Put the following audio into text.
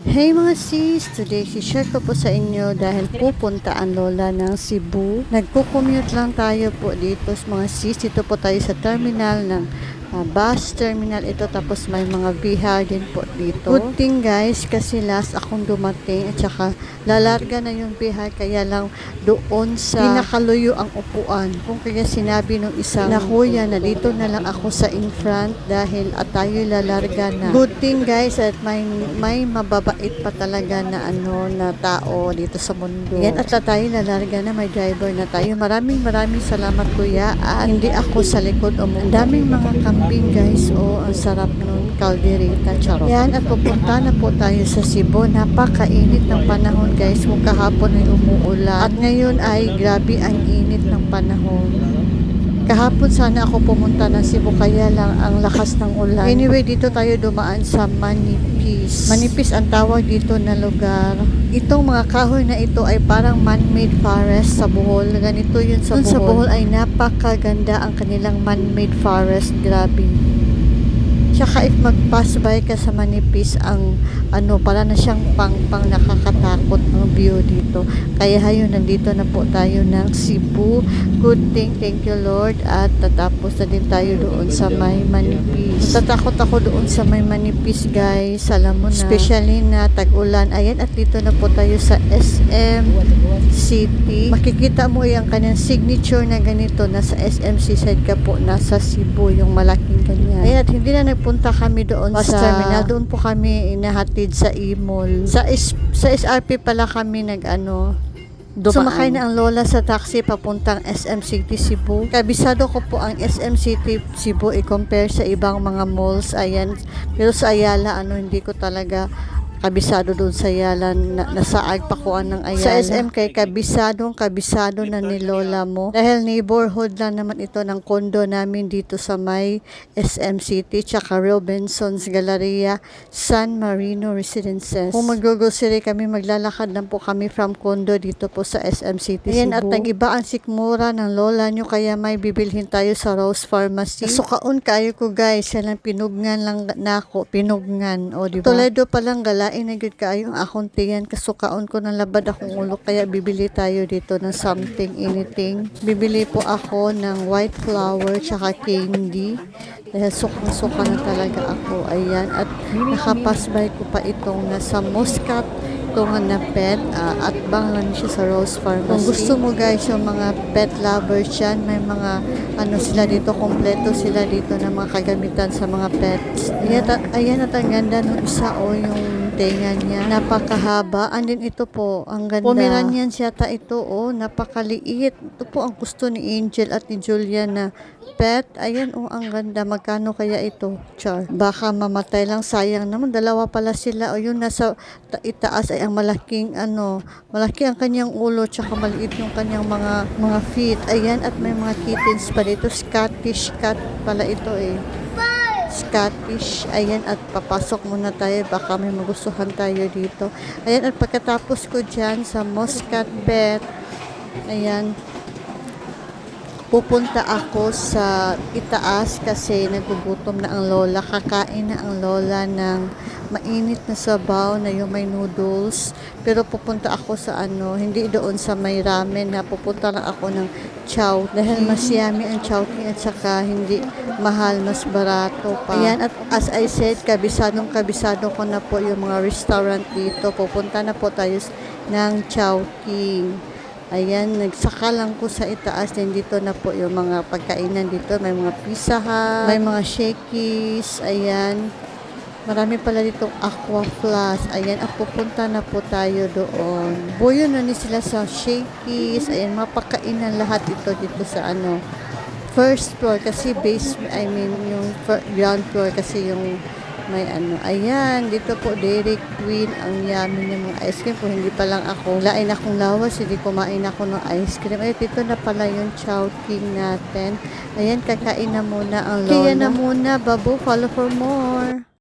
Hey mga sis! Today, share ko po sa inyo dahil pupunta ang lola ng Cebu. Nagko-commute lang tayo po dito mga sis. Dito po tayo sa terminal ng bus terminal ito, tapos may mga bihar din po dito. Good thing guys, kasi last akong dumating at saka lalarga na yung bihar, kaya lang doon sa pinakaluyo ang upuan. Kung kaya sinabi nung isang na kuya na dito na lang ako sa in front dahil at tayo lalarga na. Good thing guys at may mababait pa talaga na na tao dito sa mundo. Yan, at tayo lalarga na, may driver na tayo. Maraming salamat kuya, at hindi ako sa likod ang daming mga kambing guys. Ang sarap nun, calderita, charot. Yan, at pupunta na po tayo sa Cebu. Napakainit ng panahon guys, kung kahapon ay umuulan at ngayon ay grabe ang init ng panahon. Kahapon sana ako pumunta ng Cebu, kaya lang ang lakas ng ulan. Anyway, dito tayo dumaan sa Manipis. Manipis ang tawag dito na lugar. Itong mga kahoy na ito ay parang man-made forest sa Bohol. Ganito yun sa Bohol. Sa Bohol ay napakaganda ang kanilang man-made forest. Grabe. Tsaka if mag-pass by ka sa Manipis, ang para na siyang pang nakakatakot ang view dito. Kaya hayun, nandito na po tayo ng Cebu. Good thing, thank you Lord. At tatapos na din tayo doon sa may Manipis. Natatakot ako doon sa may Manipis guys, alam mo na. Especially na tag-ulan. Ayan, at dito na po tayo sa SM City. Makikita mo yung kanyang signature na ganito. Nasa SMC side ka po, nasa Cebu, yung malaking ganyan. Ayan, at hindi na nagpunta kami doon bus sa terminal. Doon po kami inahatid sa E-Mall. Sa SRP pala kami dumaan. Sumakay na ang lola sa taxi papuntang SM City Cebu. Kabisado ko po ang SM City Cebu i-compare sa ibang mga malls. Ayan. Pero sa Ayala, hindi ko talaga kabisado doon sa Ayala. Nasaag pa ko ng Ayala. Sa SM kay kabisado na ni lola mo. Dahil neighborhood lang naman ito ng kondo namin dito sa may SM City, tsaka Robinson's Galleria, San Marino Residences. Kung mag-grocery kami, maglalakad lang po kami from kondo dito po sa SM City, Cebu. Ayan, at nag-iba ang sikmura ng lola nyo, kaya may bibilhin tayo sa Rose Pharmacy. Nasukaon kayo ko guys, yan pinugnan lang na ako. Pinugnan, diba? Toledo palang gala inagid kaayo ang akong tiyan, kasukaon ko ng labad akong ulo, kaya bibili tayo dito ng something, anything. Bibili po ako ng white flower tsaka candy dahil sukang-suka na talaga ako. Ayan, at nakapasbay ko pa itong nasa Muscat na pet, at bang lang siya sa Rose Pharmacy. Kung gusto mo guys, yung mga pet lovers yan, may mga sila dito, kompleto sila dito ng mga kagamitan sa mga pets. Ayan, at ang ganda ng isa, yung tenga niya, napakahaba. Andin ito po, ang ganda. Pomeranian siyata ito, napakaliit. Ito po ang gusto ni Angel at ni Julia na pet. Ayan, ang ganda. Magkano kaya ito? Char. Baka mamatay lang, sayang naman. Dalawa pala sila. Yung nasa itaas ay ang malaking malaki ang kanyang ulo, tsaka maliit yung kanyang mga feet. Ayan, at may mga kittens pa dito. Scottish cat pala ito Scottish. Ayan, at papasok muna tayo, baka may magustuhan tayo dito. Ayan, at pagkatapos ko dyan sa Muscat Pet, ayan, pupunta ako sa itaas kasi nagugutom na ang lola. Kakain na ang lola ng mainit na sabaw na yung may noodles. Pero pupunta ako sa hindi doon sa may ramen, na pupunta lang ako ng chow. Dahil mas yummy ang chowking at saka hindi mahal, mas barato pa. Ayan, at as I said, kabisado ko na po yung mga restaurant dito. Pupunta na po tayo ng Chowking. Ayan, nagsaka lang ko sa itaas, din dito na po yung mga pagkainan dito. May mga Pizza Hut, may mga Shakey's, ayan. Marami pala ditong Aqua Plus. Ayan, at pupunta na po tayo doon. Buyo na ni sila sa Shakey's. Ayan, mga pagkainan lahat ito dito sa first floor, kasi yung ground floor kasi yung may ayan, dito po Dairy Queen, ang yummy ng mga ice cream. Kung hindi pa lang ako, lain akong lawas, hindi kumain ako ng ice cream. Ay, dito na pala yung Chowking natin. Ayan, kakain na muna ang lola. Kaya na muna, babu, follow for more.